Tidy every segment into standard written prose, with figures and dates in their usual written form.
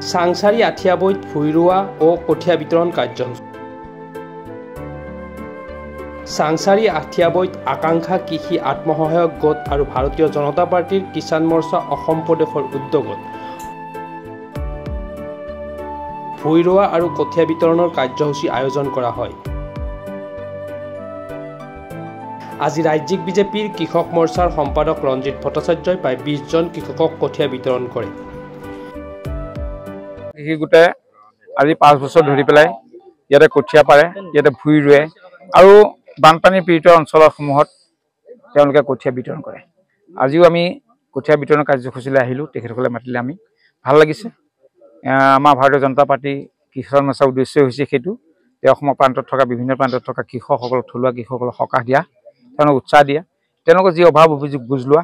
চাংচাৰী আঠিয়াবৈত ভূঁই ৰোৱা ও কঠীয়া বিতৰণ কাৰ্যসূচী। চাংচাৰী আঠিয়াবৈত আকাংক্ষা কৃষি আত্মসহায়ক গোট আৰু ভাৰতীয় জনতা পাৰ্টিৰ কিষাণ মৰ্চা অসম প্ৰদেশৰ উদ্যোগত ভূঁই ৰোৱা আৰু কঠীয়া বিতৰণৰ কাৰ্যসূচী আয়োজন কৰা হয়। আজি ৰাজ্যিক বিজেপিৰ কৃষক মৰ্চাৰ সম্পাদক ৰঞ্জিত ভট্টাচাৰ্যই প্ৰায় 20 জন কৃষকক কঠীয়া বিতৰণ কৰে। কৃষি গোটে আজি 5 বছৰ ধৰি পেলাই ইয়াতে কঠীয়া পাৰে, ইয়াতে ভূঁই ৰোৱে আৰু বানপানী পীড়িত অঞ্চলসমূহত তেওঁলোকে কঠীয়া বিতৰণ কৰে। আজিও আমি কঠীয়া বিতৰণ কাৰ্যসূচীলৈ আহিলোঁ, তেখেতসকলে মাতিলে আমি ভাল লাগিছে। আমাৰ ভাৰতীয় জনতা পাৰ্টি কিষাণ মৰ্চাৰ উদ্দেশ্য হৈছে সেইটো যে অসমৰ প্ৰান্তত থকা বিভিন্ন প্ৰান্তত থকা কৃষকসকলক, থলুৱা কৃষকসকলক সকাহ দিয়া, তেওঁলোকক উৎসাহ দিয়া, তেওঁলোকৰ যি অভাৱ অভিযোগ বুজ লোৱা।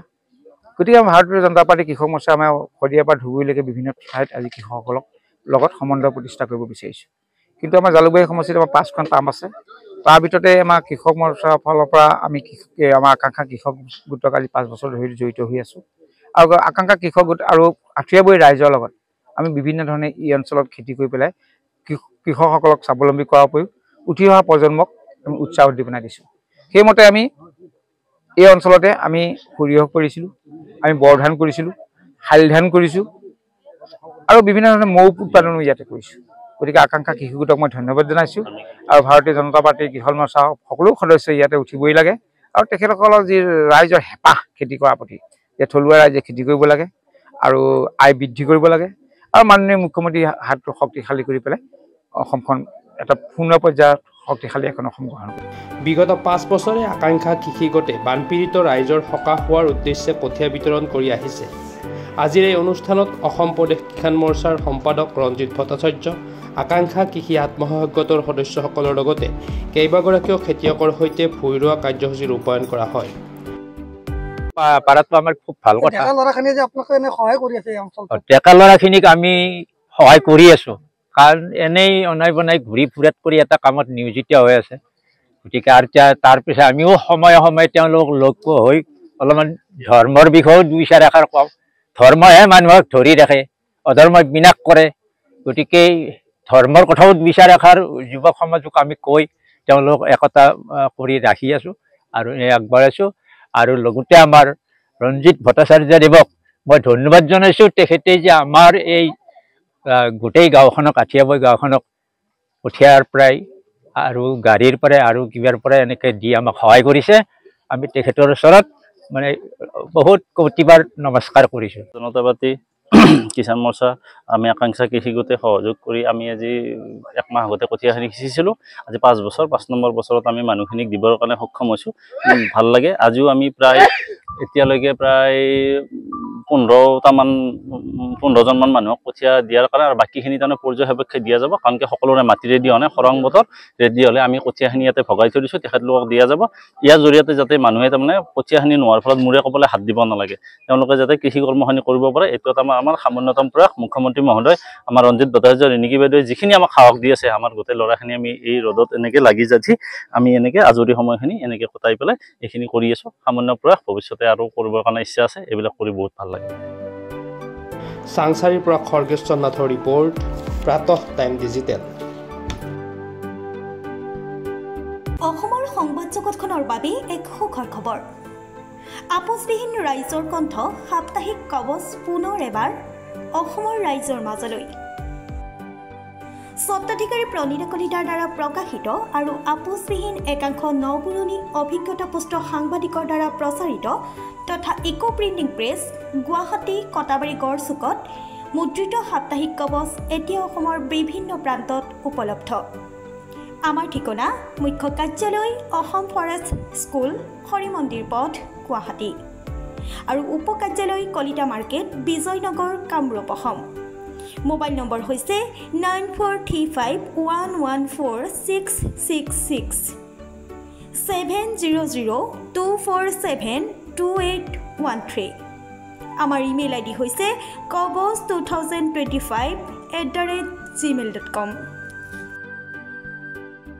গতিকে ভাৰতীয় জনতা পাৰ্টি কৃষক মৰ্চা আমাৰ শদিয়াৰ পৰা ধুবুৰীলৈকে বিভিন্ন ঠাইত আজি কৃষকসকলক লগত সমন্বয় প্ৰতিষ্ঠা কৰিব বিচাৰিছোঁ। কিন্তু আমাৰ জালুকবাৰী সমষ্টিত আমাৰ 5খন পাম আছে। তাৰ ভিতৰতে আমাৰ কৃষক মৰ্চাৰ ফালৰ পৰা আমি আমাৰ আকাংক্ষা কৃষক গোটক আজি 5 বছৰ ধৰি জড়িত হৈ আছোঁ আৰু আকাংক্ষা কৃষক গোট আৰু আঠিয়াবৈ ৰাইজৰ লগত আমি বিভিন্ন ধৰণে এই অঞ্চলত খেতি কৰি পেলাই কৃষকসকলক স্বাৱলম্বী কৰাৰ উপৰিও উঠি অহা প্ৰজন্মক আমি উৎসাহ উদ্দীপনা দিছোঁ। সেইমতে আমি এই অঞ্চলতে আমি সৰিয়হ কৰিছিলোঁ, আমি বৰ ধান কৰিছিলোঁ, শালি ধান কৰিছোঁ আৰু বিভিন্ন ধৰণৰ মৌ উৎপাদনো ইয়াতে কৰিছোঁ। গতিকে আকাংক্ষা কৃষি গোটক মই ধন্যবাদ জনাইছোঁ আৰু ভাৰতীয় জনতা পাৰ্টিৰ কৃষক মৰ্চা সকলো সদস্য ইয়াতে উঠিবই লাগে আৰু তেখেতসকলৰ যি ৰাইজৰ হেঁপাহ খেতি কৰাৰ প্ৰতি, যে থলুৱা ৰাইজে খেতি কৰিব লাগে আৰু আয় বৃদ্ধি কৰিব লাগে আৰু মাননীয় মুখ্যমন্ত্ৰী হাতটো শক্তিশালী কৰি পেলাই অসমখন এটা পূৰ্ণ পৰ্যায়ত শক্তিশালী এখন অসম গ্ৰহণ কৰে। বিগত 5 বছৰে আকাংক্ষা কৃষি গোটে বানপীড়িত ৰাইজৰ সকাহ হোৱাৰ উদ্দেশ্যে কঠীয়া বিতৰণ কৰি আহিছে। আজিৰ এই অনুষ্ঠানত অসম প্ৰদেশ কিষাণ মৰ্চাৰ সম্পাদক ৰঞ্জিত ভট্টাচাৰ্য, আকাংক্ষা কৃষি আত্মসহায়ক গোটৰ সদস্যসকলৰ লগতে কেইবাগৰাকীও খেতিয়কৰ সৈতে ভূঁই ৰোৱা কাৰ্যসূচী ৰূপায়ণ কৰা হয়। পাৰাটো আমাৰ খুব ভাল কথা। ডেকা ল'ৰাখিনিয়ে যে আপোনালোকে এনে সহায় কৰি আছে এই অঞ্চলটোত। ডেকা ল'ৰাখিনিক আমি সহায় কৰি আছোঁ, কাৰণ এনেই অনাই বনাই ঘূৰি ফুৰাত কৰি এটা কামত নিয়োজিত হৈ আছে। গতিকে আৰু তাৰপিছত আমিও সময়ে সময়ে তেওঁলোকক লগ হৈ অলপমান ধৰ্মৰ বিষয়েও 2-4 এষাৰ কওঁ। ধৰ্মহে মানুহক ধৰি ৰাখে, অধৰ্মই বিনাশ কৰে। গতিকে ধৰ্মৰ কথাও 2-4 এষাৰ যুৱক সমাজক আমি কৈ তেওঁলোকক একতা কৰি ৰাখি আছোঁ আৰু আগবঢ়াইছোঁ। আৰু লগতে আমাৰ ৰঞ্জিত ভট্টাচাৰ্যদেৱক মই ধন্যবাদ জনাইছোঁ। তেখেতে যে আমাৰ এই গোটেই গাঁওখনক, আঠিয়াবৈ গাঁওখনক কঠীয়াৰ পৰাই আৰু গাড়ীৰ পৰাই আৰু কিবাৰ পৰাই এনেকৈ দি আমাক সহায় কৰিছে। আমি তেখেতৰ ওচৰত মানে বহুত কোটিবাৰ নমস্কাৰ কৰিছোঁ। জনতা পাৰ্টি কিষাণ মৰ্চা আমি আকাংক্ষা কৃষি গোটে সহযোগ কৰি আমি আজি 1 মাহ আগতে কঠীয়াখিনি সিঁচিছিলোঁ। আজি 5 বছৰ, 5 নম্বৰ বছৰত আমি মানুহখিনিক দিবৰ কাৰণে সক্ষম হৈছোঁ। ভাল লাগে। আজিও আমি প্ৰায় এতিয়ালৈকে প্ৰায় 15জনমান মানুহক কঠীয়া দিয়াৰ কাৰণে, আৰু বাকীখিনি তাৰমানে পৰ্যায় সাপেক্ষে দিয়া যাব, কাৰণ সকলোৰে মাটি ৰেডি হোৱা নাই। খৰাং বতৰ ৰেডি হ'লে আমি কঠীয়াখিনি ইয়াতে ভগাই থৈ দিছোঁ, তেখেতলোকক দিয়া যাব। ইয়াৰ জৰিয়তে যাতে মানুহে তাৰমানে কঠীয়াখিনি নোহোৱাৰ ফলত মূৰে কপালে হাত দিব নালাগে, তেওঁলোকে যাতে কৃষি কৰ্মখিনি কৰিব পাৰে, এইটো এটা আমাৰ সামান্যতম প্ৰয়াস। মুখ্যমন্ত্ৰী মহোদয়, আমাৰ ৰঞ্জিত ভট্টাচাৰ্য, ৰিণিকী বাইদেৱে যিখিনি আমাক সাহস দি আছে, আমাৰ গোটেই ল'ৰাখিনি আমি এই ৰ'দত এনেকৈ লাগি যাঠি আমি এনেকৈ আজৰি সময়খিনি এনেকৈ কটাই পেলাই এইখিনি কৰি আছোঁ। সামান্য প্ৰয়াস, ভৱিষ্যতে আৰু কৰিবৰ কাৰণে ইচ্ছা আছে। এইবিলাক কৰি বহুত ভাল লাগে। চাংচাৰীৰ পৰা খৰ্গেশ্বৰ নাথৰ ৰিপৰ্ট, প্ৰাতঃ টাইম ডিজিটেল। অসমৰ সংবাদ জগতখনৰ বাবে এক সুখৰ খবৰ। আপোচবিহীন ৰাইজৰ কণ্ঠ সাপ্তাহিক কবচ পুনৰ এবাৰ অসমৰ ৰাইজৰ মাজলৈ। স্বত্বাধিকাৰী প্ৰণীতা কলিতাৰ দ্বাৰা প্ৰকাশিত আৰু আপোচবিহীন একাংশ নপুৰণি অভিজ্ঞতাপুষ্ট সাংবাদিকৰ দ্বাৰা প্ৰচাৰিত তথা eco printing press, Guwahati Katabari গড়চুকত মুদ্ৰিত সাপ্তাহিক কবচ এতিয়া অসমৰ বিভিন্ন প্ৰান্তত উপলব্ধ। আমাৰ ঠিকনা মুখ্য কাৰ্যালয়, অসম ফৰেষ্ট স্কুল, হৰি মন্দিৰ পথ, গুৱাহাটী আৰু উপ কাৰ্যালয় Kalita market, Bijoynagar, Kamrup, Assam. Mobile number হৈছে 9435114666 70024728813। আমাৰ ইমেইল আইডি হৈছে kobos2025@gmail.com।